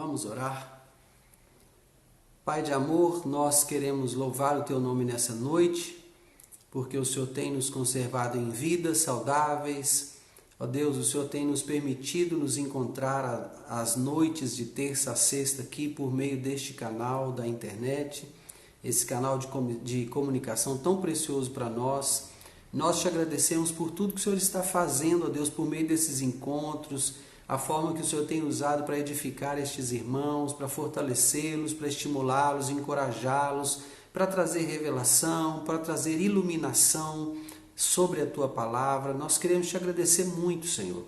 Vamos orar. Pai de amor, nós queremos louvar o Teu nome nessa noite, porque o Senhor tem nos conservado em vidas saudáveis. Ó Deus, o Senhor tem nos permitido nos encontrar às noites de terça a sexta aqui por meio deste canal da internet, esse canal de comunicação tão precioso para nós. Nós te agradecemos por tudo que o Senhor está fazendo, ó Deus, por meio desses encontros, a forma que o Senhor tem usado para edificar estes irmãos, para fortalecê-los, para estimulá-los, encorajá-los, para trazer revelação, para trazer iluminação sobre a Tua palavra. Nós queremos te agradecer muito, Senhor.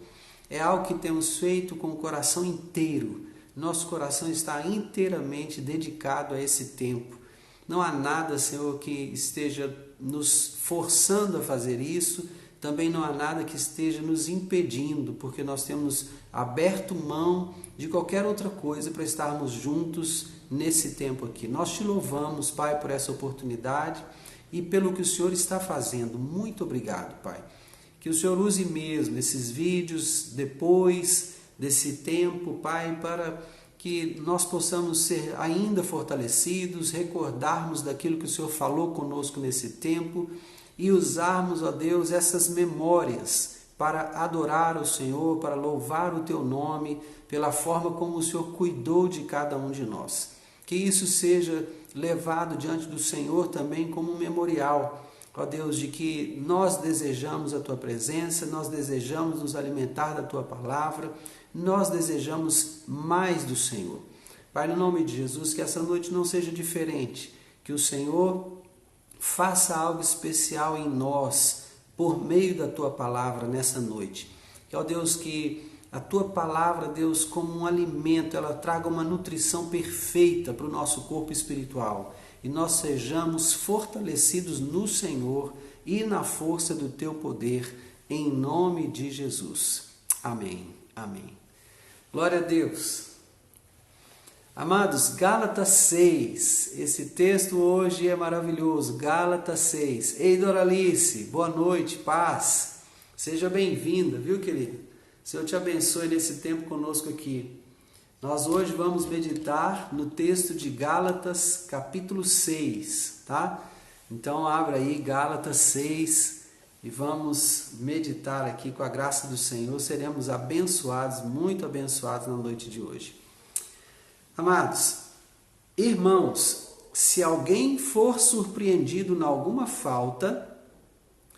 É algo que temos feito com o coração inteiro. Nosso coração está inteiramente dedicado a esse tempo. Não há nada, Senhor, que esteja nos forçando a fazer isso. Também não há nada que esteja nos impedindo, porque nós temos aberto mão de qualquer outra coisa para estarmos juntos nesse tempo aqui. Nós te louvamos, Pai, por essa oportunidade e pelo que o Senhor está fazendo. Muito obrigado, Pai. Que o Senhor use mesmo esses vídeos depois desse tempo, Pai, para que nós possamos ser ainda fortalecidos, recordarmos daquilo que o Senhor falou conosco nesse tempo e usarmos, ó Deus, essas memórias para adorar o Senhor, para louvar o Teu nome, pela forma como o Senhor cuidou de cada um de nós. Que isso seja levado diante do Senhor também como um memorial, ó Deus, de que nós desejamos a Tua presença, nós desejamos nos alimentar da Tua palavra, nós desejamos mais do Senhor. Pai, no nome de Jesus, que essa noite não seja diferente, que o Senhor faça algo especial em nós, por meio da Tua palavra nessa noite. Que, ó Deus, que a Tua palavra, Deus, como um alimento, ela traga uma nutrição perfeita para o nosso corpo espiritual. E nós sejamos fortalecidos no Senhor e na força do Teu poder, em nome de Jesus. Amém. Amém. Glória a Deus. Amados, Gálatas 6, esse texto hoje é maravilhoso, Gálatas 6. Ei, Doralice, boa noite, paz, seja bem-vinda, viu, querido? Senhor te abençoe nesse tempo conosco aqui. Nós hoje vamos meditar no texto de Gálatas, capítulo 6, tá? Então, abra aí Gálatas 6 e vamos meditar aqui com a graça do Senhor. Seremos abençoados, muito abençoados na noite de hoje. Amados, irmãos, se alguém for surpreendido em alguma falta,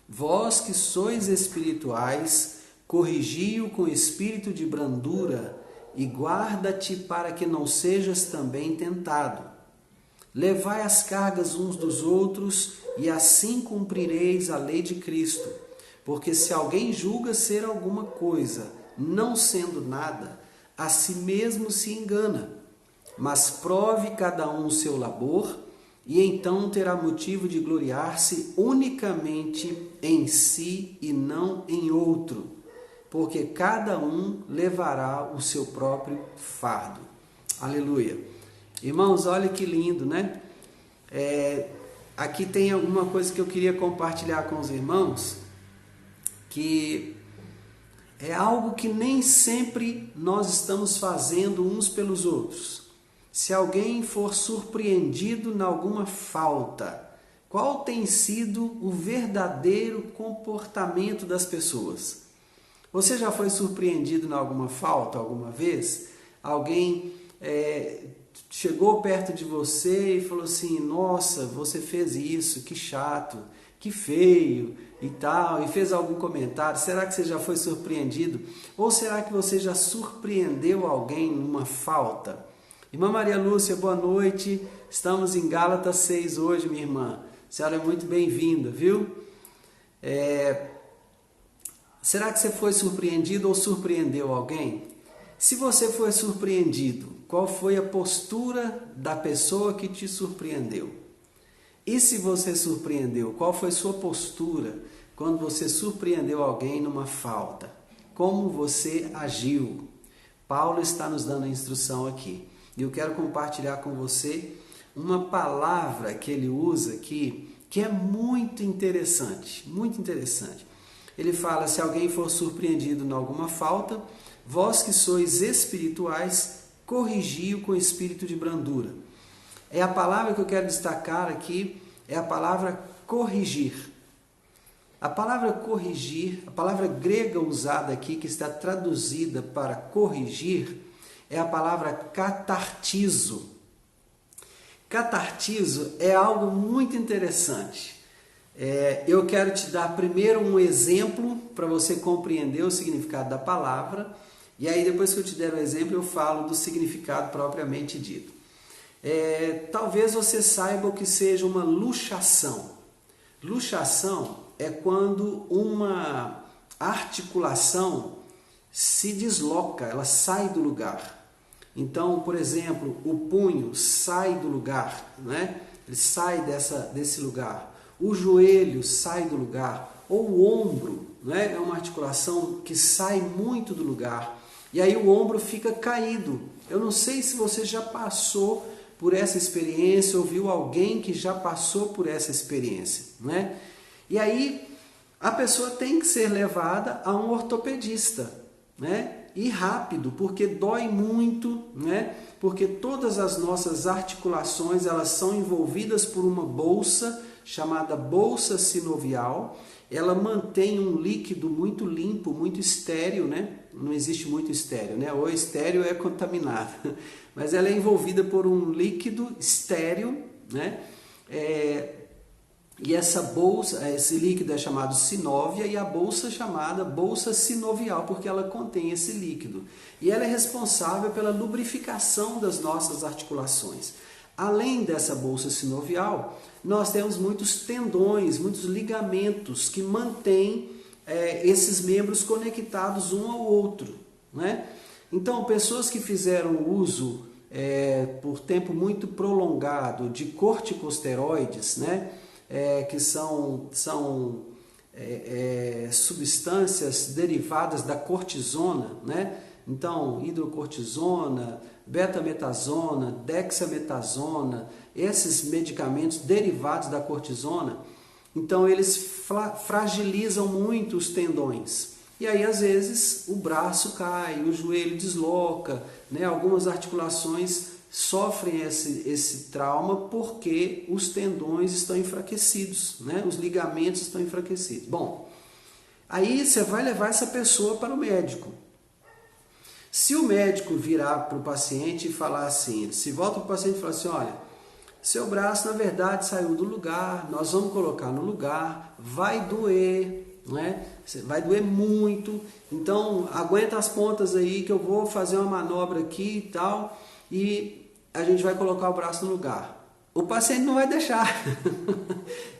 vós que sois espirituais, corrigi-o com espírito de brandura e guarda-te para que não sejas também tentado. Levai as cargas uns dos outros e assim cumprireis a lei de Cristo. Porque se alguém julga ser alguma coisa, não sendo nada, a si mesmo se engana. Mas prove cada um o seu labor, e então terá motivo de gloriar-se unicamente em si e não em outro, porque cada um levará o seu próprio fardo. Aleluia. Irmãos, olha que lindo, né? Aqui tem alguma coisa que eu queria compartilhar com os irmãos, que é algo que nem sempre nós estamos fazendo uns pelos outros. Se alguém for surpreendido em alguma falta, qual tem sido o verdadeiro comportamento das pessoas? Você já foi surpreendido em alguma falta alguma vez? Alguém chegou perto de você e falou assim: nossa, você fez isso, que chato, que feio e tal, e fez algum comentário. Será que você já foi surpreendido? Ou será que você já surpreendeu alguém numa falta? Irmã Maria Lúcia, boa noite. Estamos em Gálatas 6 hoje, minha irmã. A senhora é muito bem-vinda, viu? Será que você foi surpreendido ou surpreendeu alguém? Se você foi surpreendido, qual foi a postura da pessoa que te surpreendeu? E se você surpreendeu, qual foi sua postura quando você surpreendeu alguém numa falta? Como você agiu? Paulo está nos dando a instrução aqui. E eu quero compartilhar com você uma palavra que ele usa aqui, que é muito interessante, muito interessante. Ele fala: se alguém for surpreendido em alguma falta, vós que sois espirituais, corrigi-o com espírito de brandura. É a palavra que eu quero destacar aqui, é a palavra corrigir. A palavra corrigir, a palavra grega usada aqui, que está traduzida para corrigir, é a palavra catartizo. Catartizo é algo muito interessante. Eu quero te dar primeiro um exemplo para você compreender o significado da palavra, e aí depois que eu te der o exemplo eu falo do significado propriamente dito. Talvez você saiba o que seja uma luxação. Luxação é quando uma articulação se desloca, ela sai do lugar. Então, por exemplo, o punho sai do lugar, né? Ele sai desse lugar. O joelho sai do lugar. Ou o ombro, né? É uma articulação que sai muito do lugar. E aí o ombro fica caído. Eu não sei se você já passou por essa experiência ou viu alguém que já passou por essa experiência, né? E aí a pessoa tem que ser levada a um ortopedista, né? E rápido, porque dói muito, né? Porque todas as nossas articulações, elas são envolvidas por uma bolsa chamada bolsa sinovial. Ela mantém um líquido muito limpo, muito estéril, né? Não existe muito estéril, né? Ou estéril é contaminado, mas ela é envolvida por um líquido estéril, né? E essa bolsa, esse líquido é chamado sinóvia e a bolsa chamada bolsa sinovial, porque ela contém esse líquido. E ela é responsável pela lubrificação das nossas articulações. Além dessa bolsa sinovial, nós temos muitos tendões, muitos ligamentos que mantêm esses membros conectados um ao outro, né? Então, pessoas que fizeram uso por tempo muito prolongado de corticosteroides, né? Que são substâncias derivadas da cortisona, né? Então, hidrocortisona, betametasona, dexametasona, esses medicamentos derivados da cortisona, então eles fragilizam muito os tendões. E aí, às vezes, o braço cai, o joelho desloca, né? Algumas articulações sofrem esse trauma porque os tendões estão enfraquecidos, né? Os ligamentos estão enfraquecidos. Bom, aí você vai levar essa pessoa para o médico. Se o médico virar para o paciente e falar assim, se volta para o paciente e falar assim, olha, seu braço na verdade saiu do lugar, nós vamos colocar no lugar, vai doer, né? Vai doer muito, então aguenta as pontas aí que eu vou fazer uma manobra aqui e tal, e a gente vai colocar o braço no lugar. O paciente não vai deixar.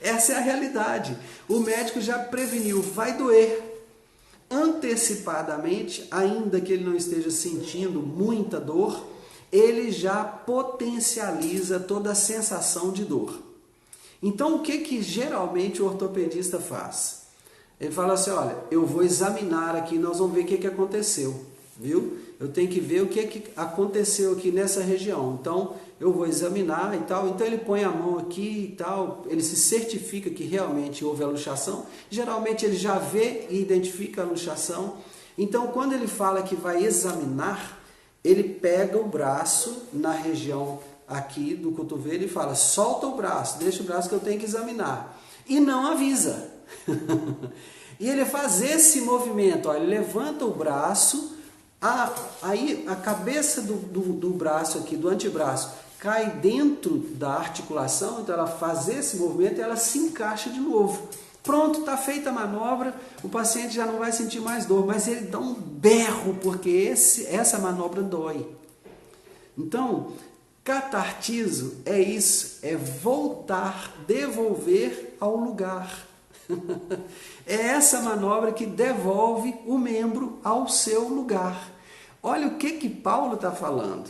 Essa é a realidade. O médico já preveniu, vai doer. Antecipadamente, ainda que ele não esteja sentindo muita dor, ele já potencializa toda a sensação de dor. Então, o que geralmente o ortopedista faz? Ele fala assim, olha, eu vou examinar aqui, nós vamos ver o que aconteceu, viu? Eu tenho que ver o que aconteceu aqui nessa região. Então, eu vou examinar e tal. Então, ele põe a mão aqui e tal. Ele se certifica que realmente houve a luxação. Geralmente, ele já vê e identifica a luxação. Então, quando ele fala que vai examinar, ele pega o braço na região aqui do cotovelo e fala, solta o braço, deixa o braço que eu tenho que examinar. E não avisa. E ele faz esse movimento, ó, ele levanta o braço, aí a cabeça do braço aqui, do antebraço, cai dentro da articulação, então ela faz esse movimento e ela se encaixa de novo. Pronto, está feita a manobra, o paciente já não vai sentir mais dor, mas ele dá um berro, porque essa manobra dói. Então, catartizo é isso, é voltar, devolver ao lugar. É essa manobra que devolve o membro ao seu lugar. Olha o que Paulo está falando.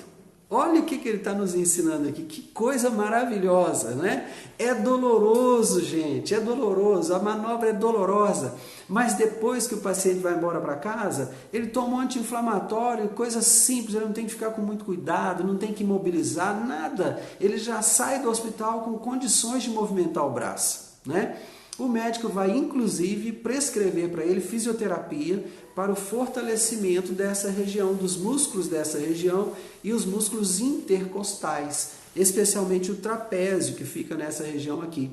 Olha o que ele está nos ensinando aqui. Que coisa maravilhosa, né? É doloroso, gente. É doloroso. A manobra é dolorosa. Mas depois que o paciente vai embora para casa, ele toma um anti-inflamatório, coisa simples. Ele não tem que ficar com muito cuidado, não tem que imobilizar, nada. Ele já sai do hospital com condições de movimentar o braço, né? o médico vai inclusive prescrever para ele fisioterapia para o fortalecimento dessa região, dos músculos dessa região e os músculos intercostais, especialmente o trapézio que fica nessa região aqui.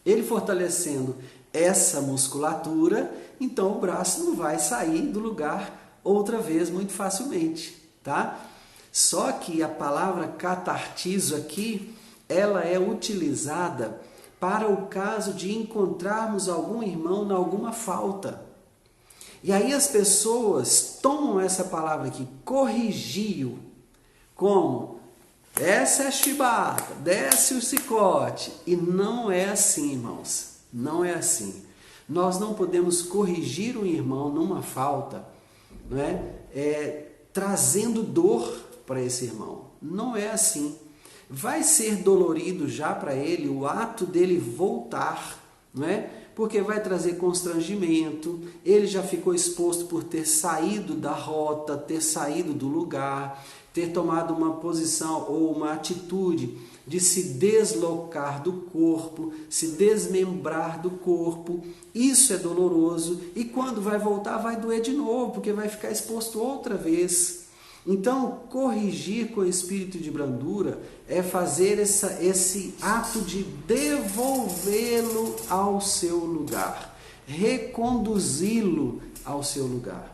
Ele fortalecendo essa musculatura, então o braço não vai sair do lugar outra vez muito facilmente, tá? Só que a palavra catartizo aqui, ela é utilizada para o caso de encontrarmos algum irmão em alguma falta. E aí as pessoas tomam essa palavra aqui, corrigiu, como desce a chibata, desce o chicote. E não é assim, irmãos, não é assim. Nós não podemos corrigir um irmão numa falta, não é? Trazendo dor para esse irmão. Não é assim. Vai ser dolorido já para ele o ato dele voltar, não é? Porque vai trazer constrangimento, ele já ficou exposto por ter saído da rota, ter saído do lugar, ter tomado uma posição ou uma atitude de se deslocar do corpo, se desmembrar do corpo. Isso é doloroso e quando vai voltar vai doer de novo, porque vai ficar exposto outra vez. Então, corrigir com espírito de brandura é fazer esse ato de devolvê-lo ao seu lugar, reconduzi-lo ao seu lugar.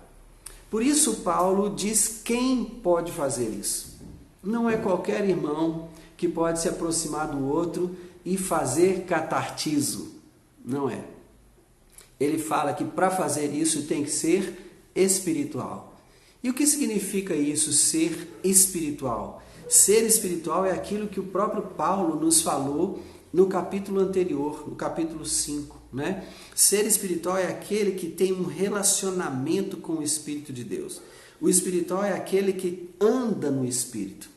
Por isso, Paulo diz quem pode fazer isso. Não é qualquer irmão que pode se aproximar do outro e fazer catartizo. Não é. Ele fala que para fazer isso tem que ser espiritual. E o que significa isso, ser espiritual? Ser espiritual é aquilo que o próprio Paulo nos falou no capítulo anterior, no capítulo 5. Né? Ser espiritual é aquele que tem um relacionamento com o Espírito de Deus. O espiritual é aquele que anda no Espírito.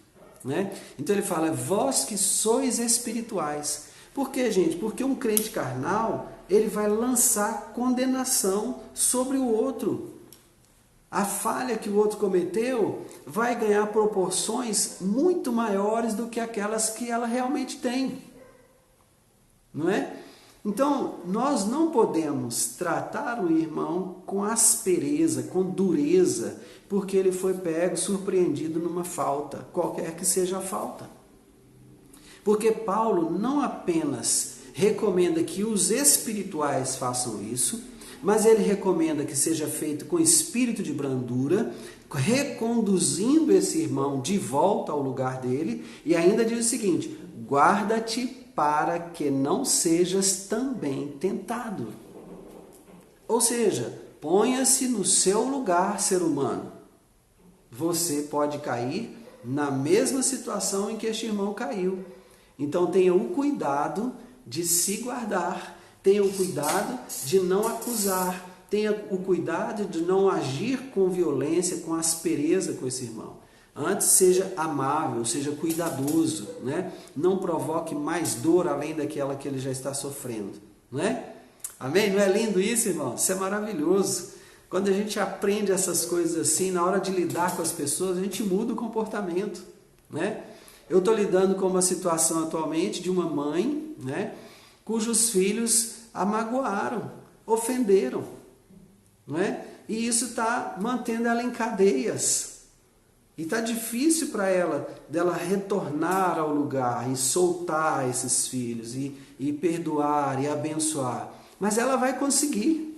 Né? Então ele fala, vós que sois espirituais. Por quê, gente? Porque um crente carnal, ele vai lançar condenação sobre o outro. A falha que o outro cometeu vai ganhar proporções muito maiores do que aquelas que ela realmente tem. Não é? Então, nós não podemos tratar o irmão com aspereza, com dureza, porque ele foi pego, surpreendido numa falta, qualquer que seja a falta. Porque Paulo não apenas recomenda que os espirituais façam isso, mas ele recomenda que seja feito com espírito de brandura, reconduzindo esse irmão de volta ao lugar dele, e ainda diz o seguinte, guarda-te para que não sejas também tentado. Ou seja, ponha-se no seu lugar, ser humano. Você pode cair na mesma situação em que este irmão caiu. Então tenha o cuidado de se guardar, tenha o cuidado de não acusar, tenha o cuidado de não agir com violência, com aspereza com esse irmão. Antes seja amável, seja cuidadoso, né? Não provoque mais dor além daquela que ele já está sofrendo, não é? Amém? Não é lindo isso, irmão? Isso é maravilhoso. Quando a gente aprende essas coisas assim, na hora de lidar com as pessoas, a gente muda o comportamento, né? Eu estou lidando com uma situação atualmente de uma mãe, né, cujos filhos a magoaram, ofenderam, não é? E isso está mantendo ela em cadeias. E está difícil para ela, dela retornar ao lugar e soltar esses filhos, e perdoar e abençoar. Mas ela vai conseguir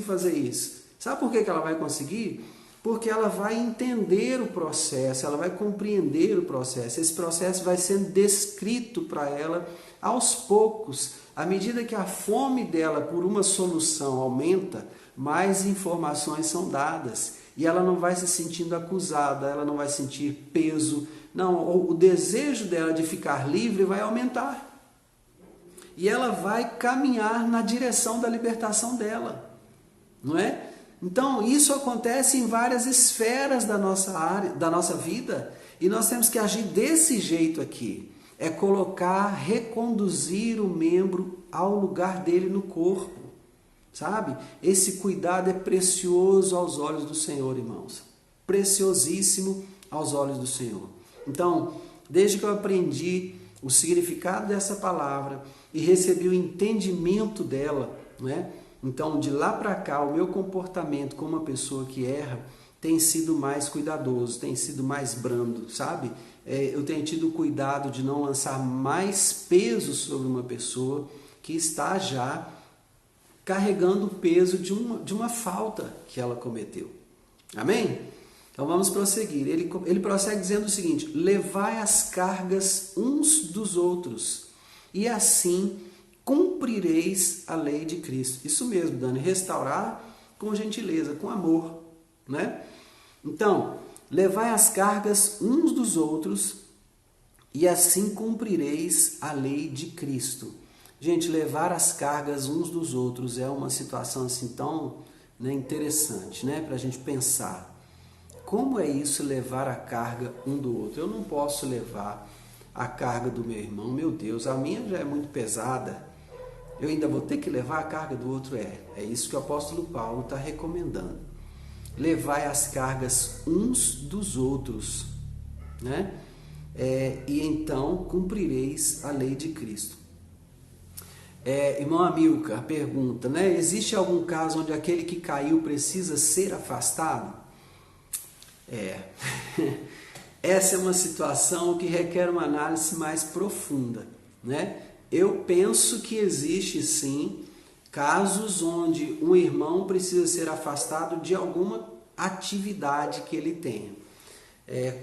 fazer isso. Sabe por que ela vai conseguir? Porque ela vai entender o processo, ela vai compreender o processo. Esse processo vai sendo descrito para ela aos poucos. À medida que a fome dela por uma solução aumenta, mais informações são dadas. E ela não vai se sentindo acusada, ela não vai sentir peso. Não, o desejo dela de ficar livre vai aumentar. E ela vai caminhar na direção da libertação dela. Não é? Então, isso acontece em várias esferas da nossa área, da nossa vida, e nós temos que agir desse jeito aqui. É colocar, reconduzir o membro ao lugar dele no corpo, sabe? Esse cuidado é precioso aos olhos do Senhor, irmãos. Preciosíssimo aos olhos do Senhor. Então, desde que eu aprendi o significado dessa palavra e recebi o entendimento dela, né? Então, de lá para cá, o meu comportamento como uma pessoa que erra tem sido mais cuidadoso, tem sido mais brando, sabe? Eu tenho tido cuidado de não lançar mais peso sobre uma pessoa que está já carregando o peso de uma falta que ela cometeu. Amém? Então vamos prosseguir. Ele prossegue dizendo o seguinte: levai as cargas uns dos outros, e assim cumprireis a lei de Cristo. Isso mesmo, Dani, restaurar com gentileza, com amor, né? Então, levai as cargas uns dos outros, e assim cumprireis a lei de Cristo. Gente, levar as cargas uns dos outros é uma situação assim tão, né, interessante, né, para a gente pensar. Como é isso, levar a carga um do outro? Eu não posso levar a carga do meu irmão, meu Deus, a minha já é muito pesada, eu ainda vou ter que levar a carga do outro? É isso que o apóstolo Paulo está recomendando. Levai as cargas uns dos outros, né? E então cumprireis a lei de Cristo. Irmão Amilcar pergunta, né? Existe algum caso onde aquele que caiu precisa ser afastado? Essa é uma situação que requer uma análise mais profunda, né? Eu penso que existe sim casos onde um irmão precisa ser afastado de alguma atividade que ele tenha.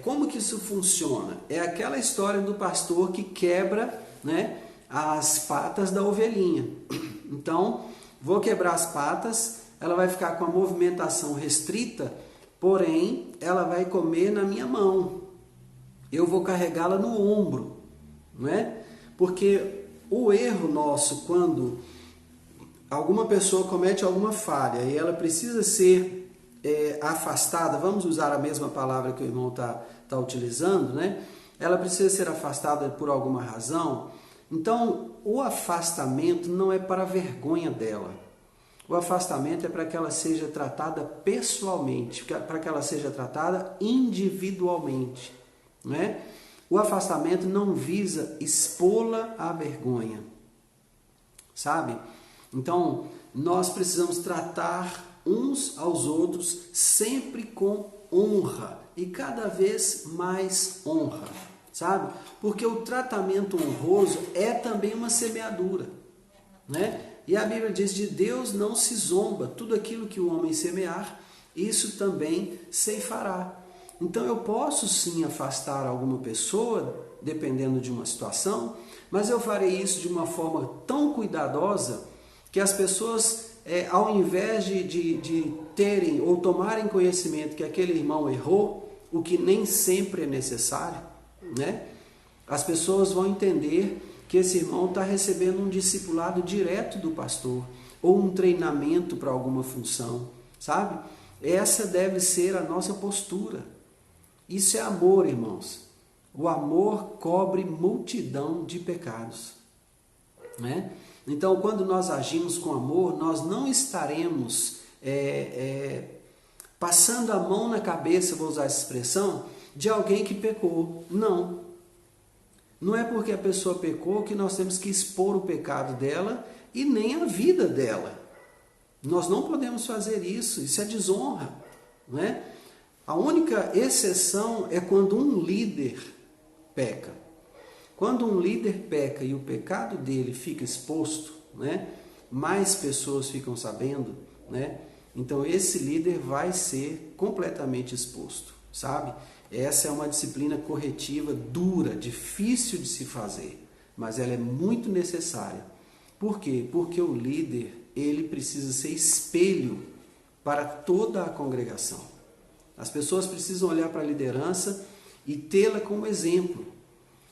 Como que isso funciona? É aquela história do pastor que quebra, né, as patas da ovelhinha. Então, vou quebrar as patas, ela vai ficar com a movimentação restrita, porém, ela vai comer na minha mão. Eu vou carregá-la no ombro, não é? Porque o erro nosso, quando alguma pessoa comete alguma falha e ela precisa ser afastada, vamos usar a mesma palavra que o irmão tá utilizando, né? Ela precisa ser afastada por alguma razão. Então, o afastamento não é para a vergonha dela. O afastamento é para que ela seja tratada pessoalmente, para que ela seja tratada individualmente, né? O afastamento não visa expô-la à vergonha, sabe? Então, nós precisamos tratar uns aos outros sempre com honra e cada vez mais honra, sabe? Porque o tratamento honroso é também uma semeadura, né? E a Bíblia diz: de Deus não se zomba, tudo aquilo que o homem semear, isso também ceifará. Então eu posso sim afastar alguma pessoa, dependendo de uma situação, mas eu farei isso de uma forma tão cuidadosa que as pessoas, ao invés de terem ou tomarem conhecimento que aquele irmão errou, o que nem sempre é necessário, né? As pessoas vão entender que esse irmão está recebendo um discipulado direto do pastor, ou um treinamento para alguma função, sabe? Essa deve ser a nossa postura. Isso é amor, irmãos. O amor cobre multidão de pecados, né? Então, quando nós agimos com amor, nós não estaremos passando a mão na cabeça, vou usar essa expressão, de alguém que pecou. Não. Não é porque a pessoa pecou que nós temos que expor o pecado dela e nem a vida dela. Nós não podemos fazer isso, isso é desonra, né? A única exceção é quando um líder peca. Quando um líder peca e o pecado dele fica exposto, né, mais pessoas ficam sabendo, né, então esse líder vai ser completamente exposto, sabe? Essa é uma disciplina corretiva dura, difícil de se fazer, mas ela é muito necessária. Por quê? Porque o líder, ele precisa ser espelho para toda a congregação. As pessoas precisam olhar para a liderança e tê-la como exemplo.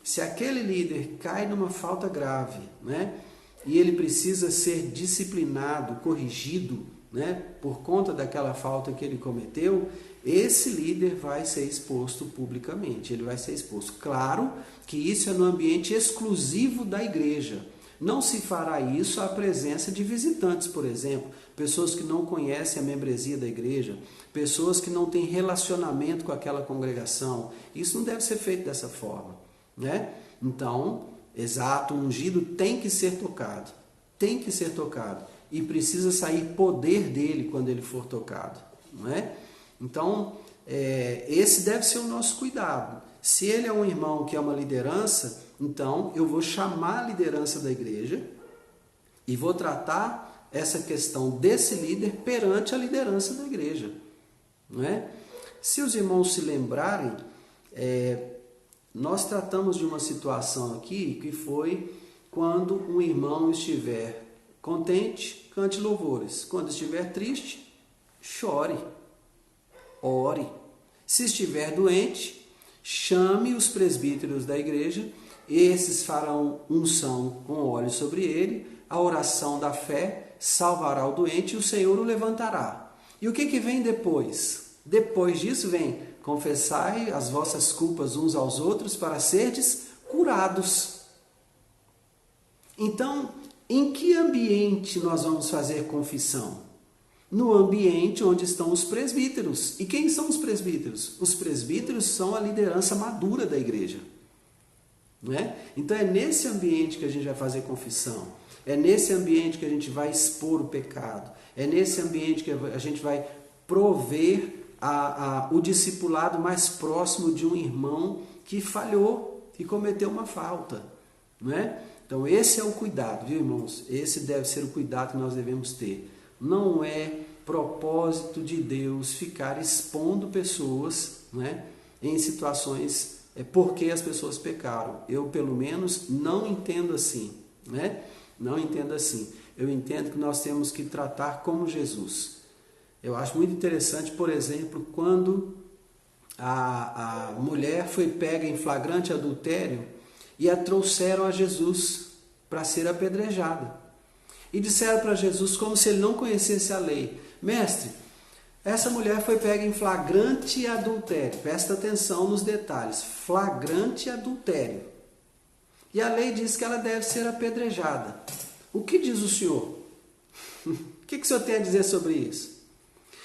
Se aquele líder cai numa falta grave, né, e ele precisa ser disciplinado, corrigido, né, por conta daquela falta que ele cometeu, esse líder vai ser exposto publicamente, ele vai ser exposto. Claro que isso é no ambiente exclusivo da igreja. Não se fará isso à presença de visitantes, por exemplo, pessoas que não conhecem a membresia da igreja, pessoas que não têm relacionamento com aquela congregação. Isso não deve ser feito dessa forma, né? Então, Exato, o ungido tem que ser tocado. Tem que ser tocado. E precisa sair poder dele quando ele for tocado. Não é? Então, esse deve ser o nosso cuidado. Se ele é um irmão que é uma liderança, então eu vou chamar a liderança da igreja e vou tratar essa questão desse líder perante a liderança da igreja. Não é? Se os irmãos se lembrarem, nós tratamos de uma situação aqui que foi quando um irmão estiver contente, cante louvores. Quando estiver triste, chore, ore. Se estiver doente, chame os presbíteros da igreja, esses farão unção com óleo sobre ele, a oração da fé salvará o doente e o Senhor o levantará. E o que vem depois? Depois disso vem: confessai as vossas culpas uns aos outros para serdes curados. Então, em que ambiente nós vamos fazer confissão? No ambiente onde estão os presbíteros. E quem são os presbíteros? Os presbíteros são a liderança madura da igreja. Não é? Então é nesse ambiente que a gente vai fazer confissão. É nesse ambiente que a gente vai expor o pecado. É nesse ambiente que a gente vai prover o discipulado mais próximo de um irmão que falhou, que cometeu uma falta. Não é? Então esse é o cuidado, viu, irmãos? Esse deve ser o cuidado que nós devemos ter. Não é propósito de Deus ficar expondo pessoas, não é, em situações porque as pessoas pecaram. Eu, pelo menos, não entendo assim. Né? Não entendo assim. Eu entendo que nós temos que tratar como Jesus. Eu acho muito interessante, por exemplo, quando a mulher foi pega em flagrante adultério e a trouxeram a Jesus para ser apedrejada. E disseram para Jesus como se ele não conhecesse a lei: mestre, essa mulher foi pega em flagrante adultério. Presta atenção nos detalhes. Flagrante adultério. E a lei diz que ela deve ser apedrejada. O que diz o senhor? O que o senhor tem a dizer sobre isso?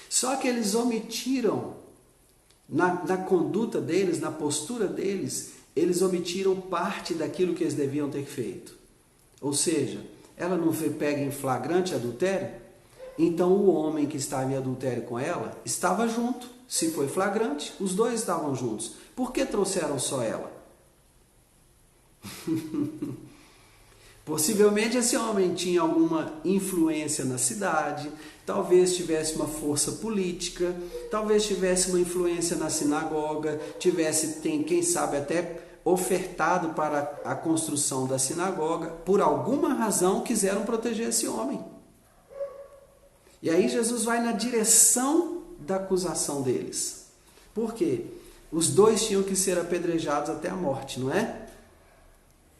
Só que eles omitiram, na conduta deles, na postura deles, eles omitiram parte daquilo que eles deviam ter feito. Ou seja, ela não foi pega em flagrante adultério? Então o homem que estava em adultério com ela estava junto. Se foi flagrante, os dois estavam juntos. Por que trouxeram só ela? Possivelmente esse homem tinha alguma influência na cidade, talvez tivesse uma força política, talvez tivesse uma influência na sinagoga, quem sabe até ofertado para a construção da sinagoga. Por alguma razão quiseram proteger esse homem. E aí Jesus vai na direção da acusação deles. Por quê? Os dois tinham que ser apedrejados até a morte, não é?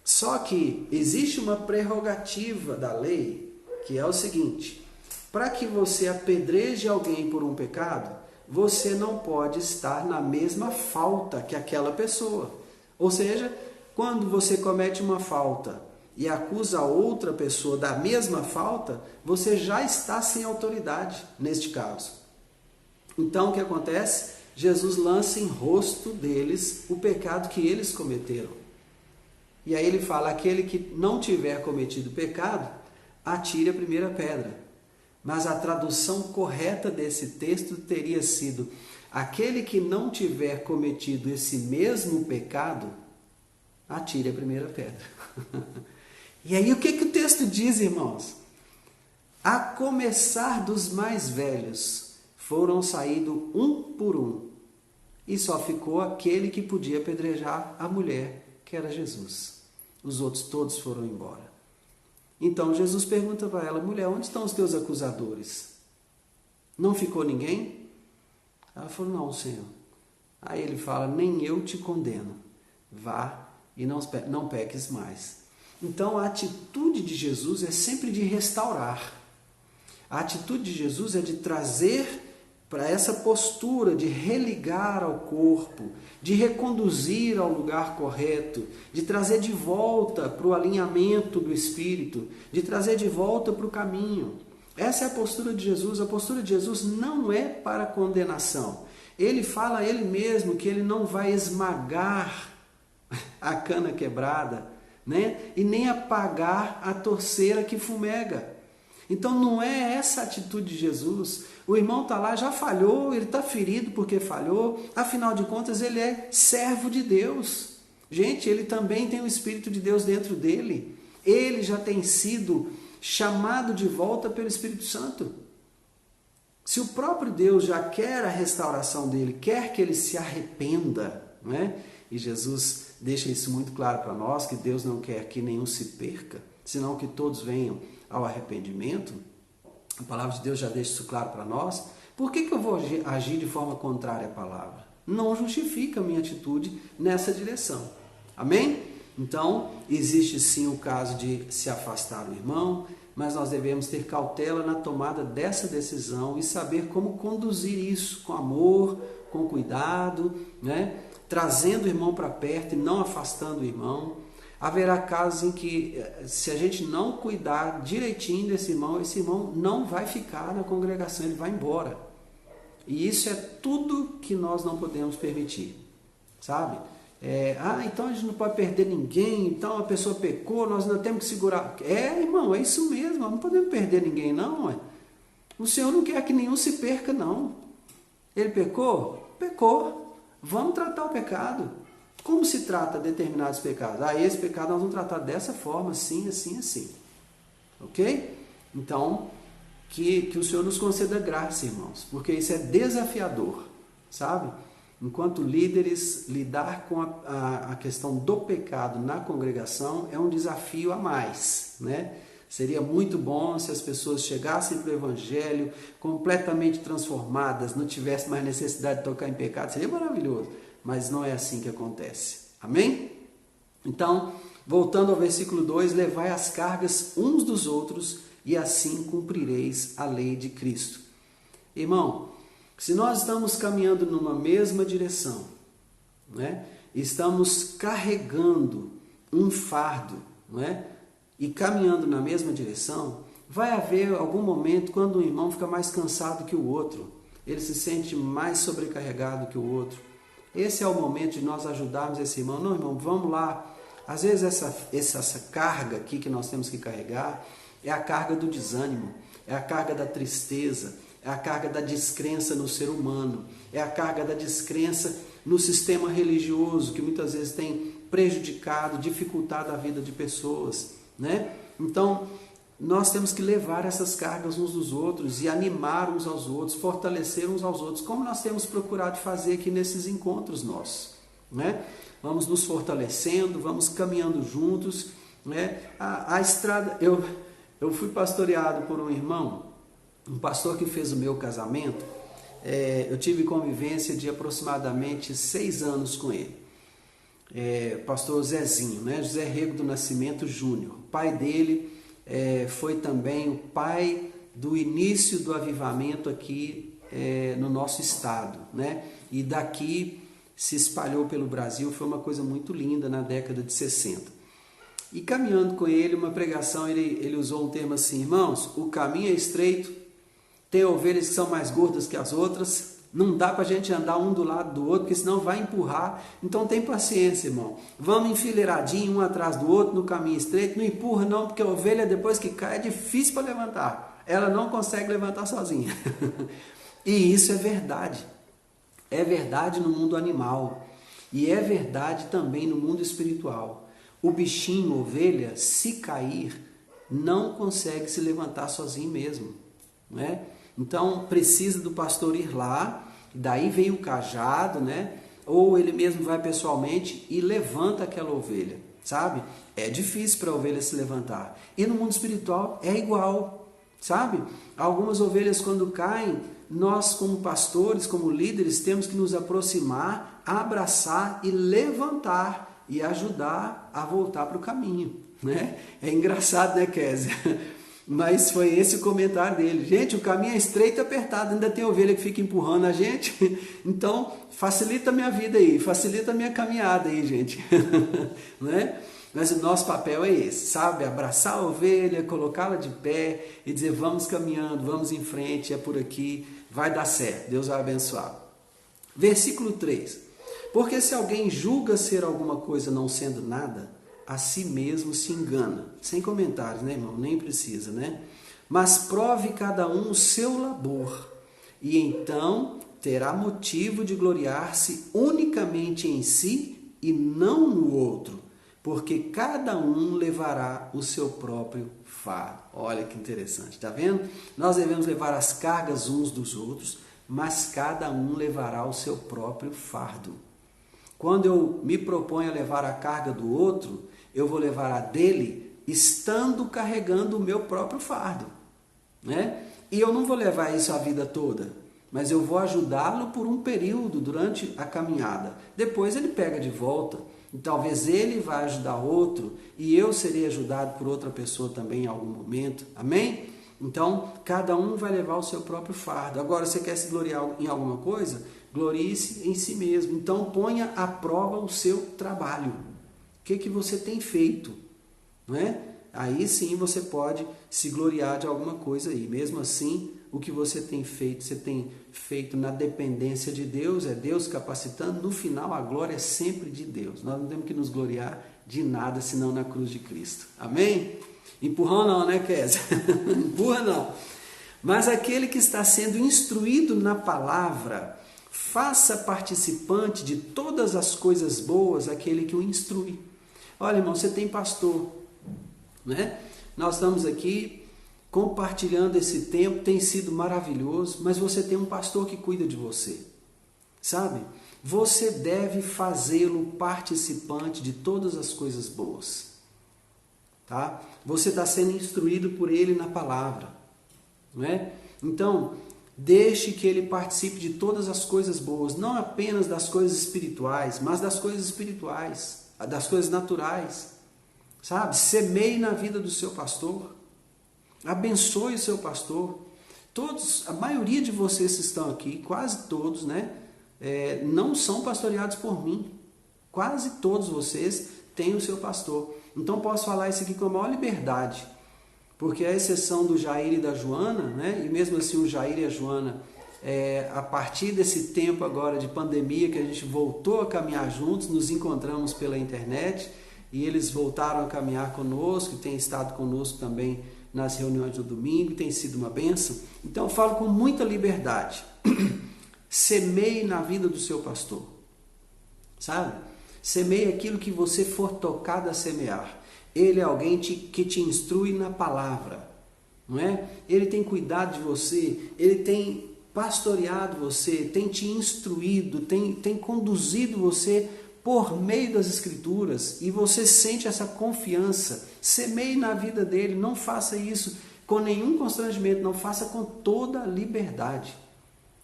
Só que existe uma prerrogativa da lei, que é o seguinte: para que você apedreje alguém por um pecado, você não pode estar na mesma falta que aquela pessoa. Ou seja, quando você comete uma falta e acusa outra pessoa da mesma falta, você já está sem autoridade neste caso. Então o que acontece? Jesus lança em rosto deles o pecado que eles cometeram. E aí ele fala: aquele que não tiver cometido pecado, atire a primeira pedra. Mas a tradução correta desse texto teria sido: aquele que não tiver cometido esse mesmo pecado, atire a primeira pedra. E aí o que o texto diz, irmãos? A começar dos mais velhos, foram saídos um por um. E só ficou aquele que podia apedrejar a mulher, que era Jesus. Os outros todos foram embora. Então Jesus pergunta para ela: mulher, onde estão os teus acusadores? Não ficou ninguém? Ela falou: não, Senhor. Aí ele fala: nem eu te condeno. Vá e não peques mais. Então a atitude de Jesus é sempre de restaurar. A atitude de Jesus é de trazer para essa postura de religar ao corpo, de reconduzir ao lugar correto, de trazer de volta para o alinhamento do Espírito, de trazer de volta para o caminho. Essa é a postura de Jesus. A postura de Jesus não é para condenação. Ele fala a ele mesmo que ele não vai esmagar a cana quebrada né? E nem apagar a torceira que fumega. Então não é essa a atitude de Jesus. O irmão está lá, já falhou, ele está ferido porque falhou, afinal de contas ele é servo de Deus. Gente, ele também tem o Espírito de Deus dentro dele. Ele já tem sido chamado de volta pelo Espírito Santo. Se o próprio Deus já quer a restauração dele, quer que ele se arrependa, né? E Jesus deixa isso muito claro para nós, que Deus não quer que nenhum se perca, senão que todos venham ao arrependimento. A palavra de Deus já deixa isso claro para nós. Por que eu vou agir de forma contrária à palavra? Não justifica a minha atitude nessa direção. Amém? Então, existe sim o caso de se afastar do irmão, mas nós devemos ter cautela na tomada dessa decisão e saber como conduzir isso com amor, com cuidado, né? Trazendo o irmão para perto e não afastando o irmão. Haverá casos em que, se a gente não cuidar direitinho desse irmão, esse irmão não vai ficar na congregação, ele vai embora. E isso é tudo que nós não podemos permitir, sabe? Então a gente não pode perder ninguém, então a pessoa pecou, nós não temos que segurar. Irmão, é isso mesmo, nós não podemos perder ninguém não. O Senhor não quer que nenhum se perca não. Ele pecou? Pecou. Vamos tratar o pecado. Como se trata determinados pecados? Esse pecado nós vamos tratar dessa forma, assim, assim, assim. Ok? Então, que o Senhor nos conceda graça, irmãos, porque isso é desafiador, sabe? Enquanto líderes, lidar com a questão do pecado na congregação é um desafio a mais, né? Seria muito bom se as pessoas chegassem para o Evangelho completamente transformadas, não tivessem mais necessidade de tocar em pecado, seria maravilhoso, mas não é assim que acontece. Amém? Então, voltando ao versículo 2, levai as cargas uns dos outros e assim cumprireis a lei de Cristo. Irmão, se nós estamos caminhando numa mesma direção, né? Estamos carregando um fardo, né? E caminhando na mesma direção, vai haver algum momento quando um irmão fica mais cansado que o outro, ele se sente mais sobrecarregado que o outro. Esse é o momento de nós ajudarmos esse irmão. Não, irmão, vamos lá. Às vezes essa carga aqui que nós temos que carregar é a carga do desânimo, é a carga da tristeza, é a carga da descrença no ser humano, é a carga da descrença no sistema religioso, que muitas vezes tem prejudicado, dificultado a vida de pessoas, né? Então, nós temos que levar essas cargas uns dos outros e animar uns aos outros, fortalecer uns aos outros, como nós temos procurado fazer aqui nesses encontros nossos, né? Vamos nos fortalecendo, vamos caminhando juntos, né? A estrada, eu fui pastoreado por um irmão, um pastor que fez o meu casamento. Eu tive convivência de aproximadamente 6 anos com ele. Pastor Zezinho, né? José Rego do Nascimento Júnior. O pai dele foi também o pai do início do avivamento aqui no nosso estado, né? E daqui se espalhou pelo Brasil, foi uma coisa muito linda na década de 60. E caminhando com ele, uma pregação, ele usou um termo assim: irmãos, o caminho é estreito, tem ovelhas que são mais gordas que as outras, não dá para a gente andar um do lado do outro, porque senão vai empurrar. Então tem paciência, irmão. Vamos enfileiradinho, um atrás do outro, no caminho estreito. Não empurra não, porque a ovelha depois que cai é difícil para levantar. Ela não consegue levantar sozinha. E isso é verdade. É verdade no mundo animal. E é verdade também no mundo espiritual. O bichinho, ovelha, se cair, não consegue se levantar sozinho mesmo, né? Então precisa do pastor ir lá, daí vem o cajado, né? Ou ele mesmo vai pessoalmente e levanta aquela ovelha, sabe? É difícil para a ovelha se levantar. E no mundo espiritual é igual, sabe? Algumas ovelhas quando caem, nós como pastores, como líderes, temos que nos aproximar, abraçar e levantar e ajudar a voltar para o caminho, né? É engraçado, né, Kézia? Mas foi esse o comentário dele. Gente, o caminho é estreito e apertado, ainda tem ovelha que fica empurrando a gente. Então, facilita a minha vida aí, facilita a minha caminhada aí, gente. Né? Mas o nosso papel é esse, sabe? Abraçar a ovelha, colocá-la de pé e dizer: vamos caminhando, vamos em frente, é por aqui, vai dar certo, Deus vai abençoar. Versículo 3. Porque se alguém julga ser alguma coisa não sendo nada, a si mesmo se engana. Sem comentários, né, irmão? Nem precisa, né? Mas prove cada um o seu labor, e então terá motivo de gloriar-se unicamente em si e não no outro, porque cada um levará o seu próprio fardo. Olha que interessante, tá vendo? Nós devemos levar as cargas uns dos outros, mas cada um levará o seu próprio fardo. Quando eu me proponho a levar a carga do outro, eu vou levar a dele estando carregando o meu próprio fardo, né? E eu não vou levar isso a vida toda, mas eu vou ajudá-lo por um período durante a caminhada. Depois ele pega de volta, e talvez ele vai ajudar outro e eu serei ajudado por outra pessoa também em algum momento. Amém? Então, cada um vai levar o seu próprio fardo. Agora, você quer se gloriar em alguma coisa? Glorie-se em si mesmo. Então, ponha à prova o seu trabalho. O que você tem feito? Não é? Aí sim você pode se gloriar de alguma coisa aí. Mesmo assim, o que você tem feito na dependência de Deus, é Deus capacitando. No final, a glória é sempre de Deus. Nós não temos que nos gloriar de nada, senão na cruz de Cristo. Amém? Empurrão não, né, Kézia? Empurra não. Mas aquele que está sendo instruído na palavra, faça participante de todas as coisas boas aquele que o instrui. Olha, irmão, você tem pastor, né? Nós estamos aqui compartilhando esse tempo, tem sido maravilhoso, mas você tem um pastor que cuida de você, sabe? Você deve fazê-lo participante de todas as coisas boas, tá? Você está sendo instruído por ele na palavra, não é? Então, deixe que ele participe de todas as coisas boas, não apenas das coisas espirituais, mas das coisas espirituais, das coisas naturais, sabe? Semeie na vida do seu pastor, abençoe o seu pastor. Todos, a maioria de vocês que estão aqui, quase todos, né? Não são pastoreados por mim. Quase todos vocês têm o seu pastor. Então posso falar isso aqui com a maior liberdade, porque a exceção do Jair e da Joana, né? E mesmo assim o Jair e a Joana, a partir desse tempo agora de pandemia que a gente voltou a caminhar juntos, nos encontramos pela internet e eles voltaram a caminhar conosco, têm estado conosco também nas reuniões do domingo, tem sido uma bênção. Então eu falo com muita liberdade. Semeie na vida do seu pastor, sabe? Semeie aquilo que você for tocado a semear. Ele é alguém que te instrui na palavra, não é? Ele tem cuidado de você, ele tem pastoreado você, tem te instruído, tem conduzido você por meio das Escrituras, e você sente essa confiança. Semeie na vida dele, não faça isso com nenhum constrangimento, não faça com toda a liberdade,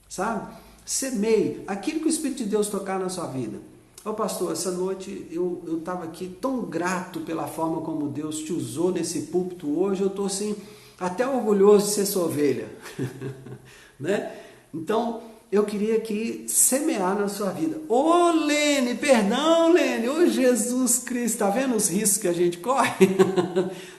sabe? Semeie aquilo que o Espírito de Deus tocar na sua vida. Ô pastor, essa noite eu estava aqui tão grato pela forma como Deus te usou nesse púlpito hoje, eu estou assim, até orgulhoso de ser sua ovelha, né? Então, eu queria aqui semear na sua vida. Ô Lene, perdão Lene, ô Jesus Cristo, está vendo os riscos que a gente corre?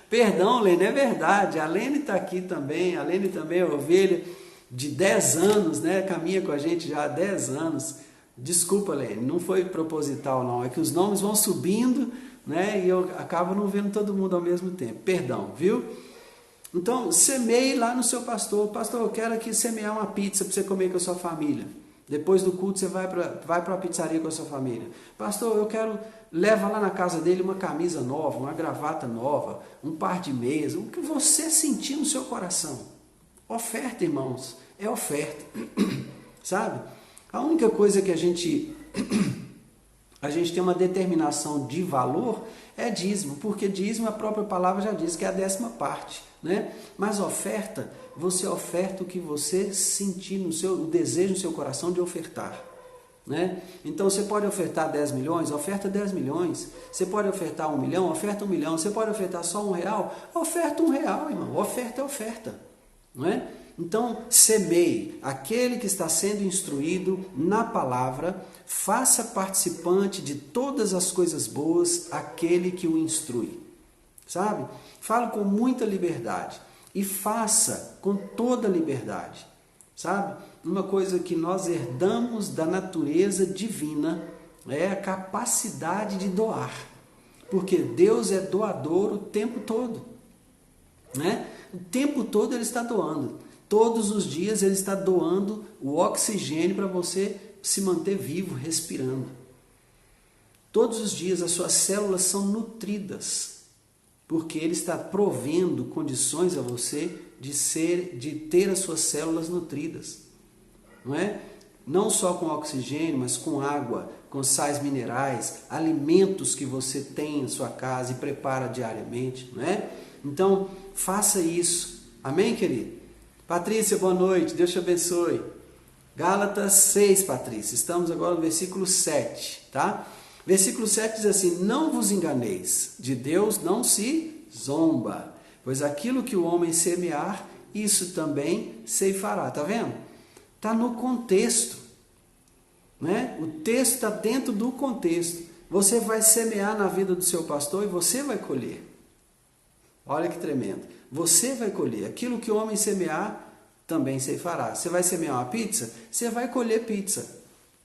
Perdão Lene, é verdade, a Lene está aqui também, a Lene também é ovelha de 10 anos, né? Caminha com a gente já há 10 anos. Desculpa, Lene, não foi proposital não, é que os nomes vão subindo, né? E eu acabo não vendo todo mundo ao mesmo tempo. Perdão, viu? Então, semeie lá no seu pastor. Pastor, eu quero aqui semear uma pizza para você comer com a sua família. Depois do culto, você vai para uma pizzaria com a sua família. Pastor, eu quero levar lá na casa dele uma camisa nova, uma gravata nova, um par de meias, o que você sentir no seu coração. Oferta, irmãos, é oferta, sabe? A única coisa que a gente tem uma determinação de valor é dízimo, porque dízimo, a própria palavra já diz que é a 10ª parte, né? Mas oferta, você oferta o que você sentir o desejo no seu coração de ofertar, né? Então você pode ofertar 10 milhões, oferta 10 milhões. Você pode ofertar 1 milhão, oferta 1 milhão. Você pode ofertar só R$1, oferta R$1, irmão. Oferta é oferta, não é? Então, semeie aquele que está sendo instruído na palavra, faça participante de todas as coisas boas aquele que o instrui, sabe? Fale com muita liberdade e faça com toda liberdade, sabe? Uma coisa que nós herdamos da natureza divina é a capacidade de doar. Porque Deus é doador o tempo todo, né? O tempo todo Ele está doando. Todos os dias Ele está doando o oxigênio para você se manter vivo, respirando. Todos os dias as suas células são nutridas, porque Ele está provendo condições a você de ter as suas células nutridas, não é? Não só com oxigênio, mas com água, com sais minerais, alimentos que você tem em sua casa e prepara diariamente, não é? Então, faça isso. Amém, querido? Patrícia, boa noite. Deus te abençoe. Gálatas 6, Patrícia. Estamos agora no versículo 7, tá? Versículo 7 diz assim: não vos enganeis, de Deus não se zomba, pois aquilo que o homem semear, isso também ceifará. Tá vendo? Está no contexto, né? O texto está dentro do contexto. Você vai semear na vida do seu pastor e você vai colher. Olha que tremendo. Você vai colher. Aquilo que o homem semear, também ceifará. Você vai semear uma pizza? Você vai colher pizza,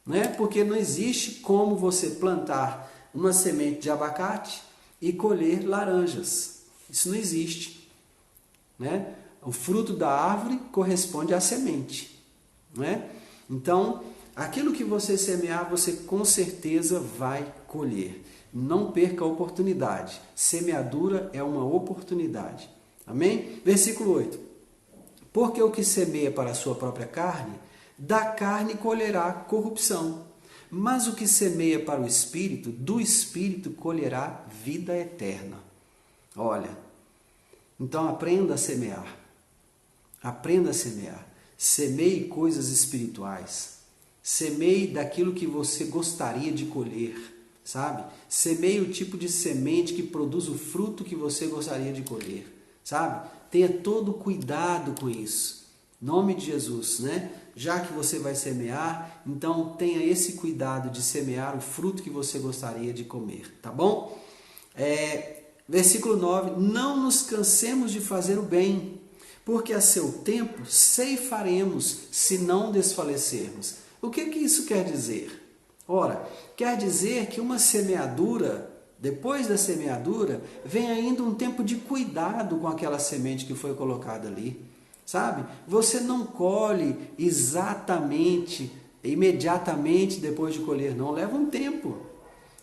né? Porque não existe como você plantar uma semente de abacate e colher laranjas. Isso não existe, né? O fruto da árvore corresponde à semente, né? Então, aquilo que você semear, você com certeza vai colher. Não perca a oportunidade. Semeadura é uma oportunidade. Amém? Versículo 8. Porque o que semeia para a sua própria carne, da carne colherá corrupção. Mas o que semeia para o Espírito, do Espírito colherá vida eterna. Olha, então aprenda a semear. Aprenda a semear. Semeie coisas espirituais. Semeie daquilo que você gostaria de colher, sabe? Semeie o tipo de semente que produz o fruto que você gostaria de colher, sabe? Tenha todo cuidado com isso. Em nome de Jesus, né? Já que você vai semear, então tenha esse cuidado de semear o fruto que você gostaria de comer, tá bom? Versículo 9, não nos cansemos de fazer o bem, porque a seu tempo ceifaremos, se não desfalecermos. O que isso quer dizer? Ora, quer dizer que uma semeadura, depois da semeadura, vem ainda um tempo de cuidado com aquela semente que foi colocada ali, sabe? Você não colhe exatamente, imediatamente depois de colher, não. Leva um tempo.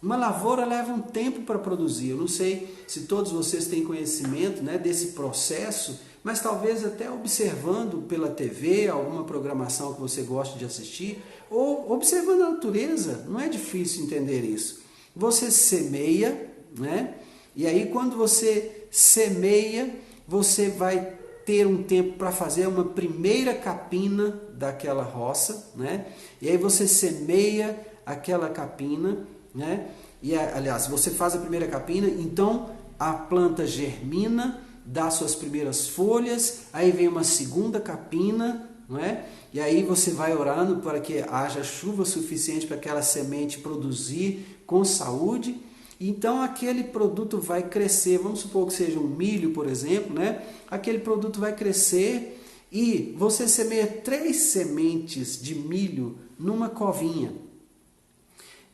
Uma lavoura leva um tempo para produzir. Eu não sei se todos vocês têm conhecimento, né, desse processo, mas talvez até observando pela TV, alguma programação que você gosta de assistir, ou observando a natureza, não é difícil entender isso. Você semeia, né? E aí quando você semeia, você vai ter um tempo para fazer uma primeira capina daquela roça, né? E aí você semeia aquela capina, né? E aliás, você faz a primeira capina, então a planta germina, dá suas primeiras folhas, aí vem uma segunda capina, não é? E aí você vai orando para que haja chuva suficiente para aquela semente produzir com saúde. Então aquele produto vai crescer, vamos supor que seja um milho, por exemplo, né? Aquele produto vai crescer e você semeia 3 sementes de milho numa covinha.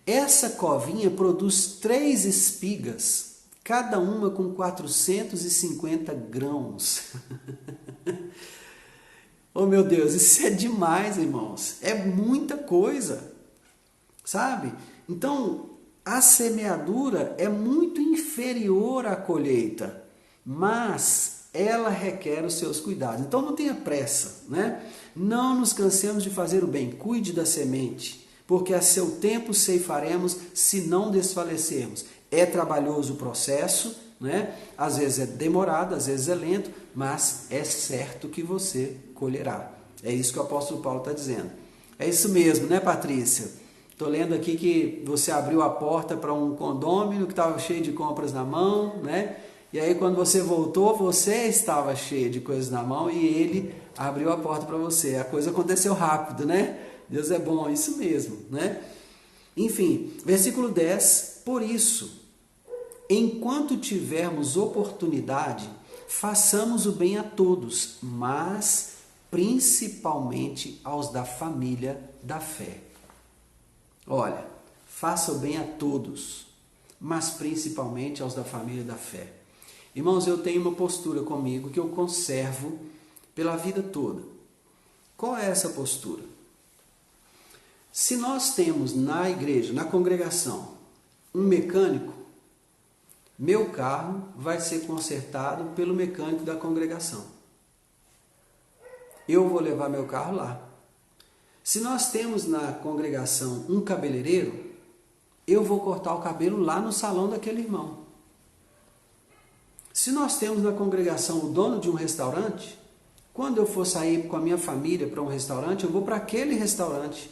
Essa covinha produz 3 espigas, cada uma com 450 grãos. Oh meu Deus, isso é demais, irmãos. É muita coisa, sabe? Então, a semeadura é muito inferior à colheita, mas ela requer os seus cuidados. Então, não tenha pressa, né? Não nos cansemos de fazer o bem. Cuide da semente, porque a seu tempo ceifaremos, se não desfalecermos. É trabalhoso o processo, né? Às vezes é demorado, às vezes é lento, mas é certo que você colherá. É isso que o apóstolo Paulo está dizendo. É isso mesmo, né, Patrícia? Estou lendo aqui que você abriu a porta para um condômino que estava cheio de compras na mão, né? E aí quando você voltou, você estava cheio de coisas na mão e ele abriu a porta para você. A coisa aconteceu rápido, né? Deus é bom, isso mesmo, né? Enfim, versículo 10, por isso, enquanto tivermos oportunidade, façamos o bem a todos, mas principalmente aos da família da fé. Olha, faça o bem a todos. mas principalmente aos da família da fé. Irmãos, eu tenho uma postura comigo que eu conservo pela vida toda. Qual é essa postura? Se nós temos na igreja, na congregação, um mecânico, meu carro vai ser consertado pelo mecânico da congregação. Eu vou levar meu carro lá. Se nós temos na congregação um cabeleireiro, eu vou cortar o cabelo lá no salão daquele irmão. Se nós temos na congregação o dono de um restaurante, quando eu for sair com a minha família para um restaurante, eu vou para aquele restaurante.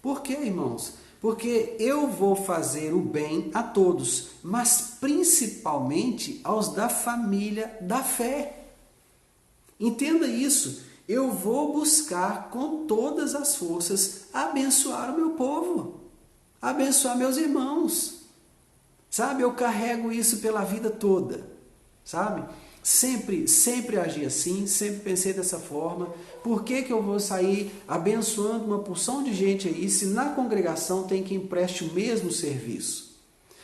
Por quê, irmãos? Porque eu vou fazer o bem a todos, mas principalmente aos da família da fé. Entenda isso. Eu vou buscar com todas as forças abençoar o meu povo, abençoar meus irmãos. Sabe, eu carrego isso pela vida toda, sabe? Sempre agi assim, sempre pensei dessa forma. Por que eu vou sair abençoando uma porção de gente aí, se na congregação tem quem preste o mesmo serviço?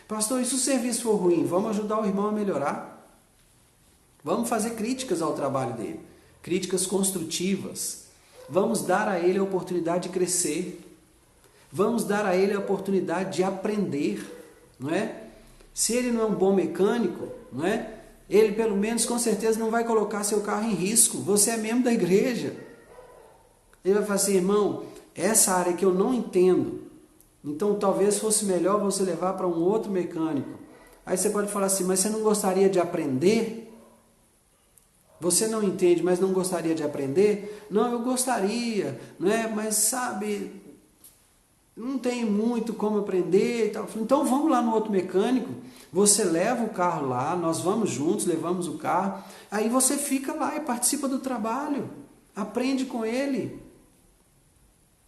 Pastor, e se o serviço for ruim, vamos ajudar o irmão a melhorar? Vamos fazer críticas ao trabalho dele, críticas construtivas. Vamos dar a ele a oportunidade de crescer. Vamos dar a ele a oportunidade de aprender, não é? Se ele não é um bom mecânico, não é? Ele pelo menos com certeza não vai colocar seu carro em risco. Você é membro da igreja. Ele vai falar assim, irmão, essa área que eu não entendo, então talvez fosse melhor você levar para um outro mecânico. Aí você pode falar assim, mas você não gostaria de aprender? Você não entende, mas não gostaria de aprender? Não, eu gostaria, não é? Mas sabe, não tem muito como aprender e tal. Então vamos lá no outro mecânico, você leva o carro lá, nós vamos juntos, levamos o carro, aí você fica lá e participa do trabalho, aprende com ele.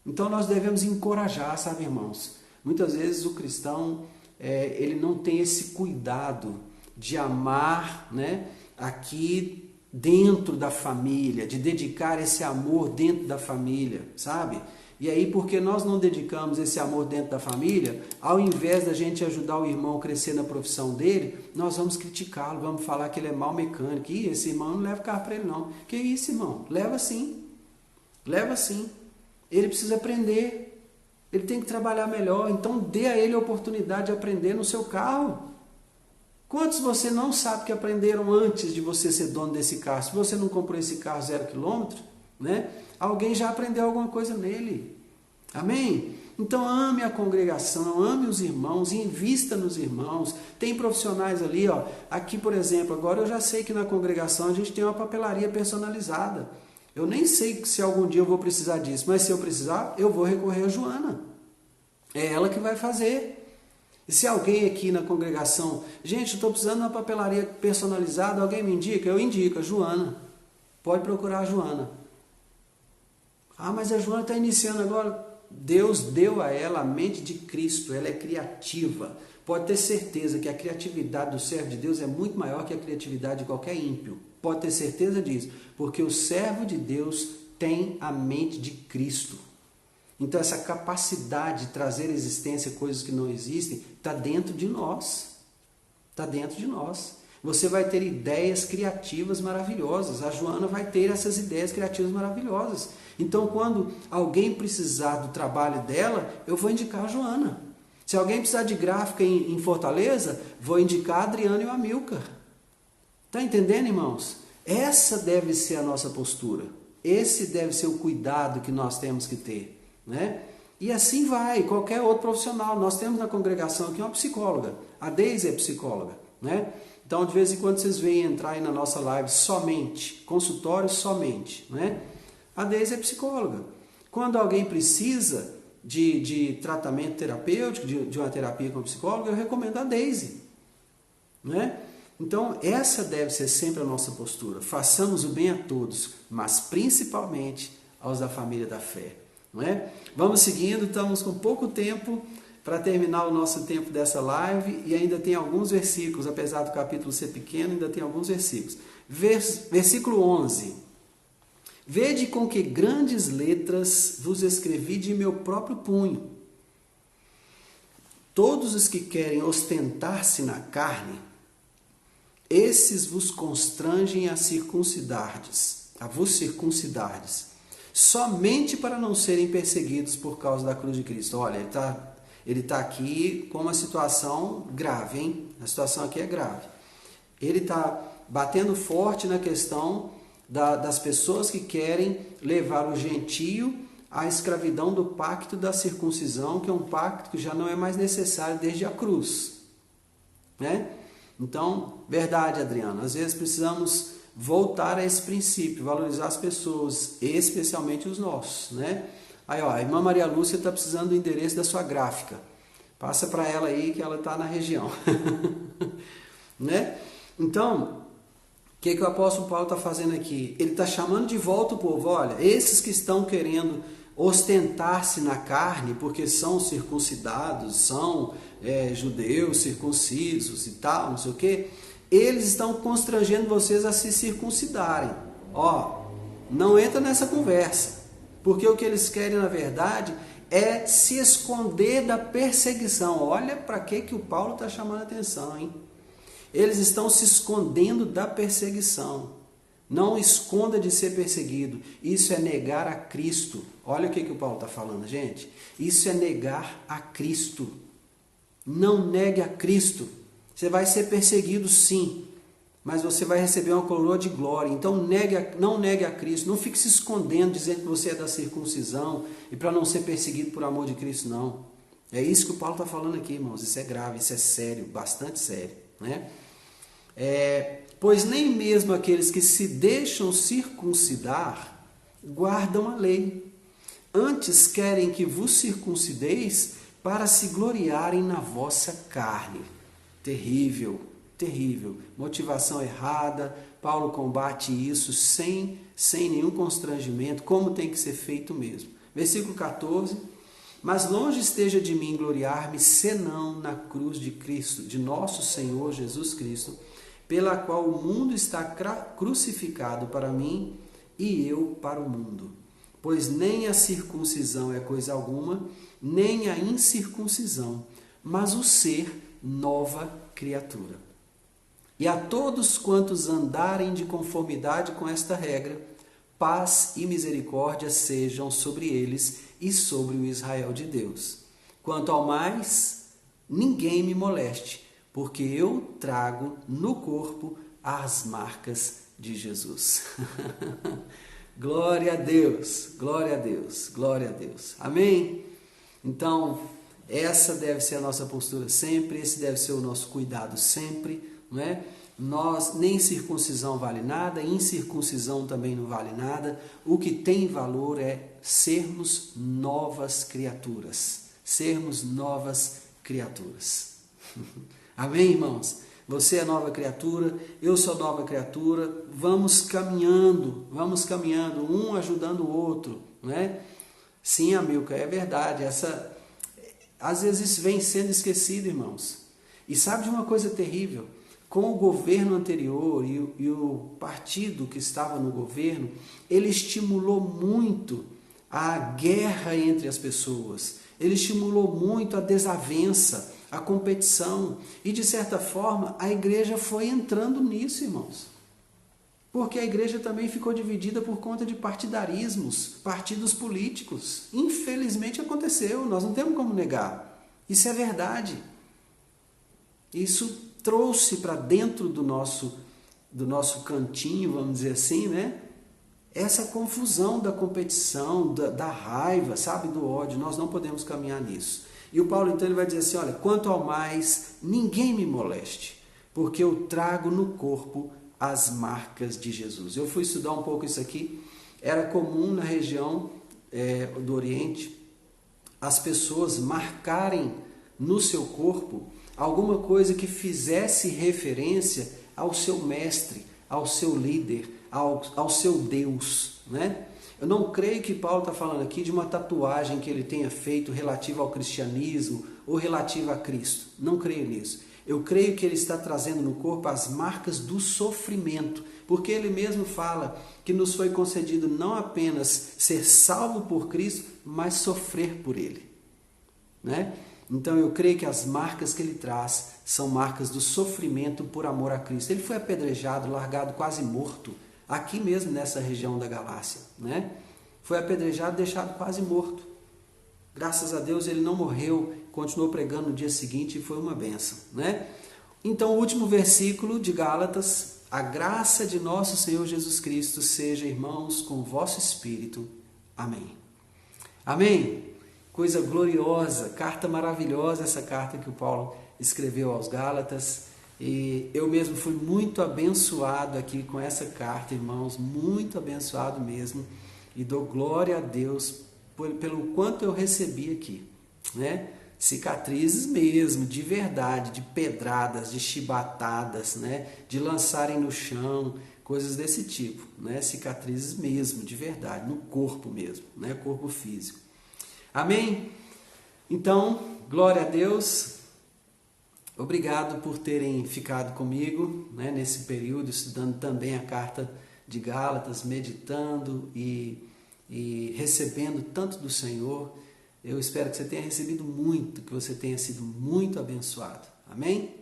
Então nós devemos encorajar, sabe, irmãos? Muitas vezes o cristão, ele não tem esse cuidado de amar, né, aqui dentro da família, de dedicar esse amor dentro da família, sabe? E aí, porque nós não dedicamos esse amor dentro da família, ao invés da gente ajudar o irmão a crescer na profissão dele, nós vamos criticá-lo, vamos falar que ele é mau mecânico. Ih, esse irmão não leva carro para ele não. Que isso, irmão? Leva sim. Leva sim. Ele precisa aprender. Ele tem que trabalhar melhor. Então, dê a ele a oportunidade de aprender no seu carro. Quantos você não sabe que aprenderam antes de você ser dono desse carro? Se você não comprou esse carro 0 km, né? Alguém já aprendeu alguma coisa nele. Amém? Então ame a congregação, ame os irmãos, invista nos irmãos. Tem profissionais ali, ó. Aqui, por exemplo, agora eu já sei que na congregação a gente tem uma papelaria personalizada. Eu nem sei se algum dia eu vou precisar disso, mas se eu precisar, eu vou recorrer a Joana. É ela que vai fazer. E se alguém aqui na congregação, gente, eu estou precisando de uma papelaria personalizada, alguém me indica? Eu indico, a Joana. Pode procurar a Joana. Ah, mas a Joana está iniciando agora. Deus deu a ela a mente de Cristo, ela é criativa. Pode ter certeza que a criatividade do servo de Deus é muito maior que a criatividade de qualquer ímpio. Pode ter certeza disso, porque o servo de Deus tem a mente de Cristo. Então essa capacidade de trazer à existência coisas que não existem está dentro de nós. Está dentro de nós. Você vai ter ideias criativas maravilhosas. A Joana vai ter essas ideias criativas maravilhosas. Então, quando alguém precisar do trabalho dela, eu vou indicar a Joana. Se alguém precisar de gráfica em Fortaleza, vou indicar a Adriana e o Amilcar. Está entendendo, irmãos? Essa deve ser a nossa postura. Esse deve ser o cuidado que nós temos que ter, né? E assim vai, qualquer outro profissional. Nós temos na congregação aqui uma psicóloga. A Deise é psicóloga, né? Então, de vez em quando vocês veem entrar aí na nossa live somente, consultório somente, né? A Deise é psicóloga. Quando alguém precisa de tratamento terapêutico, de uma terapia com psicólogo, eu recomendo a Deise, né? Então, essa deve ser sempre a nossa postura. Façamos o bem a todos, mas principalmente aos da família da fé, não é? Vamos seguindo, estamos com pouco tempo para terminar o nosso tempo dessa live e ainda tem alguns versículos, apesar do capítulo ser pequeno, ainda tem alguns versículos. Versículo 11. Vede com que grandes letras vos escrevi de meu próprio punho. todos os que querem ostentar-se na carne, esses vos constrangem a vos circuncidardes, somente para não serem perseguidos por causa da cruz de Cristo. Olha, ele tá aqui com uma situação grave, hein? A situação aqui é grave. Ele está batendo forte na questão das pessoas que querem levar o gentio à escravidão do pacto da circuncisão, que é um pacto que já não é mais necessário desde a cruz, né? Então, verdade, Adriano, às vezes precisamos voltar a esse princípio, valorizar as pessoas, especialmente os nossos, né? Aí, ó, a irmã Maria Lúcia está precisando do endereço da sua gráfica. Passa para ela aí que ela está na região. Né? Então, o que o apóstolo Paulo está fazendo aqui? Ele está chamando de volta o povo. Olha, esses que estão querendo ostentar-se na carne, porque são circuncidados, são judeus, circuncisos e tal, não sei o quê, eles estão constrangendo vocês a se circuncidarem. Ó, não entra nessa conversa, porque o que eles querem, na verdade, é se esconder da perseguição. Olha para que o Paulo está chamando a atenção, hein? Eles estão se escondendo da perseguição. Não esconda de ser perseguido. Isso é negar a Cristo. Olha o que o Paulo está falando, gente. Isso é negar a Cristo. Não negue a Cristo. Você vai ser perseguido, sim, mas você vai receber uma coroa de glória. Então não negue a Cristo. Não fique se escondendo, dizendo que você é da circuncisão e para não ser perseguido por amor de Cristo, não. É isso que o Paulo está falando aqui, irmãos. Isso é grave, isso é sério, bastante sério, né? Pois nem mesmo aqueles que se deixam circuncidar guardam a lei. Antes querem que vos circuncideis para se gloriarem na vossa carne. Terrível, terrível. Motivação errada. Paulo combate isso sem nenhum constrangimento, como tem que ser feito mesmo. Versículo 14. Mas longe esteja de mim gloriar-me, senão na cruz de Cristo, de nosso Senhor Jesus Cristo, pela qual o mundo está crucificado para mim e eu para o mundo. Pois nem a circuncisão é coisa alguma, nem a incircuncisão, mas o ser nova criatura. E a todos quantos andarem de conformidade com esta regra, paz e misericórdia sejam sobre eles e sobre o Israel de Deus. Quanto ao mais, ninguém me moleste, porque eu trago no corpo as marcas de Jesus. Glória a Deus, glória a Deus, glória a Deus. Amém? Então, essa deve ser a nossa postura sempre, esse deve ser o nosso cuidado sempre, não é? Nem circuncisão vale nada, incircuncisão também não vale nada. O que tem valor é sermos novas criaturas. Sermos novas criaturas. Amém, irmãos? Você é nova criatura, eu sou nova criatura. Vamos caminhando, um ajudando o outro, não é? Sim, Amilcar, é verdade. Às vezes isso vem sendo esquecido, irmãos. E sabe de uma coisa terrível? Com o governo anterior e o partido que estava no governo, ele estimulou muito a guerra entre as pessoas. Ele estimulou muito a desavença, a competição. E, de certa forma, a igreja foi entrando nisso, irmãos. Porque a igreja também ficou dividida por conta de partidarismos, partidos políticos. Infelizmente aconteceu, nós não temos como negar. Isso é verdade. Isso trouxe para dentro do nosso cantinho, vamos dizer assim, né? Essa confusão da competição, da raiva, sabe, do ódio. Nós não podemos caminhar nisso. E o Paulo então ele vai dizer assim, olha, quanto ao mais, ninguém me moleste, porque eu trago no corpo as marcas de Jesus. Eu fui estudar um pouco isso aqui. Era comum na região do Oriente as pessoas marcarem no seu corpo alguma coisa que fizesse referência ao seu mestre, ao seu líder, ao seu Deus, né? Eu não creio que Paulo está falando aqui de uma tatuagem que ele tenha feito relativa ao cristianismo ou relativa a Cristo. Não creio nisso. Eu creio que ele está trazendo no corpo as marcas do sofrimento, porque ele mesmo fala que nos foi concedido não apenas ser salvo por Cristo, mas sofrer por ele, né? Então eu creio que as marcas que ele traz são marcas do sofrimento por amor a Cristo. Ele foi apedrejado, largado quase morto, aqui mesmo nessa região da Galácia, né? Foi apedrejado, deixado quase morto. Graças a Deus ele não morreu, continuou pregando no dia seguinte e foi uma bênção, né? Então o último versículo de Gálatas: a graça de nosso Senhor Jesus Cristo seja, irmãos, com o vosso espírito. Amém. Amém? Coisa gloriosa, carta maravilhosa, essa carta que o Paulo escreveu aos Gálatas. E eu mesmo fui muito abençoado aqui com essa carta, irmãos, muito abençoado mesmo. E dou glória a Deus pelo quanto eu recebi aqui, né? Cicatrizes mesmo, de verdade, de pedradas, de chibatadas, né? De lançarem no chão, coisas desse tipo, né? Cicatrizes mesmo, de verdade, no corpo mesmo, né? Corpo físico. Amém? Então, glória a Deus. Obrigado por terem ficado comigo, né, nesse período, estudando também a carta de Gálatas, meditando e recebendo tanto do Senhor. Eu espero que você tenha recebido muito, que você tenha sido muito abençoado. Amém?